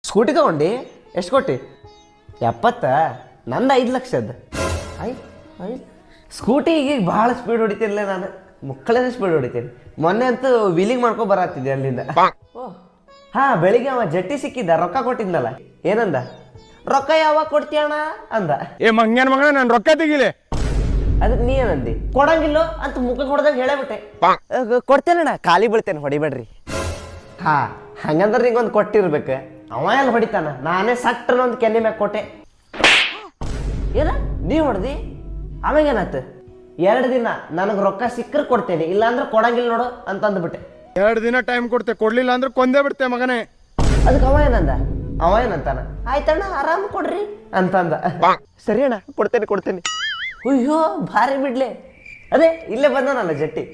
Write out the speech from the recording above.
scooty ತಗೊಂಡು ಎಷ್ಟು ಕೊಟ್ಟು 70 ನಂದು 5 ಲಕ್ಷದ ಸ್ಕೂಟಿ ಈಗ ಭಾಳ ಸ್ಪೀಡ್ ಹೊಡಿತಿರ್ಲಿಲ್ಲ ನಾನು ಮುಕ್ಕಳೇ ಸ್ಪೀಡ್ ಹೊಡಿತೀನಿ ಮೊನ್ನೆ ಅಂತೂ ವೀಲಿಂಗ್ ಮಾಡ್ಕೊ ಬರತ್ತಿದ್ದೆ ಅಲ್ಲಿಂದ ಓ ಹಾ ಬೆಳಿಗ್ಗೆ ಅವ ಜಟ್ಟಿ ಸಿಕ್ಕಿದ್ದ ರೊಕ್ಕ ಕೊಟ್ಟಿದ್ನಲ್ಲ ಏನಂದ ರೊಕ್ಕ ಯಾವಾಗ ಕೊಡ್ತೀಯಣ್ಣ ಅಂದ ಏ ಮಂಗ್ಯಾನ ಮಗನ ನಾನು ರೊಕ್ಕ ತೆಗಿಲೆ ಅದಕ್ಕೆ ನೀ ಏನಂದಿ ಕೊಡಂಗಿಲ್ಲೋ ಅಂತ ಮುಖ ಕೊಡ್ದಾಗ ಹೇಳಬಿಟ್ಟೆ ಕೊಡ್ತೇನಣ್ಣ ಖಾಲಿ ಬೀಳ್ತೇನೆ ಹೊಡಿಬೇಡ್ರಿ ಹಾ ಹಂಗಂದ್ರೆ ನಿಂಗೊಂದು ಕೊಟ್ಟಿರ್ಬೇಕು ಅವ ಎಲ್ಲ ಹೊಡಿತಾನ ನಾನೇ ಸಟ್ಟನ ಒಂದು ಕೆನ್ನೆ ಮ್ಯಾಗ ಕೊಟ್ಟೆ ಏನ ನೀ ಹೊಡ್ದಿ ಆಮೇಲೆ ಏನಾಯ್ತು 2 ದಿನ ನನಗೆ ರೊಕ್ಕ ಸಿಕ್ಕರೆ ಕೊಡ್ತೇನೆ ಇಲ್ಲಾಂದ್ರೆ ಕೊಡಂಗಿಲ್ಲ ನೋಡು ಅಂತ ಅಂದ್ಬಿಟ್ಟೆ 2 ದಿನ ಟೈಮ್ ಕೊಡ್ತೆ ಕೊಡ್ಲಿಲ್ಲ ಅಂದ್ರೆ ಕೊಂದೇ ಬಿಡ್ತೆ ಮಗನೇ ಅದಕ್ಕೆ ಅವ ಏನಂತಾನ ಆಯ್ತಣ್ಣ ಆರಾಮ್ ಕೊಡ್ರಿ ಅಂತಂದ ಸರಿ ಅಣ್ಣ ಕೊಡ್ತೇನೆ ಅಯ್ಯೋ ಭಾರಿ ಬಿಡ್ಲೆ ಅದೇ ಇಲ್ಲೇ ಬಂದನಲ್ಲ ಜಟ್ಟಿ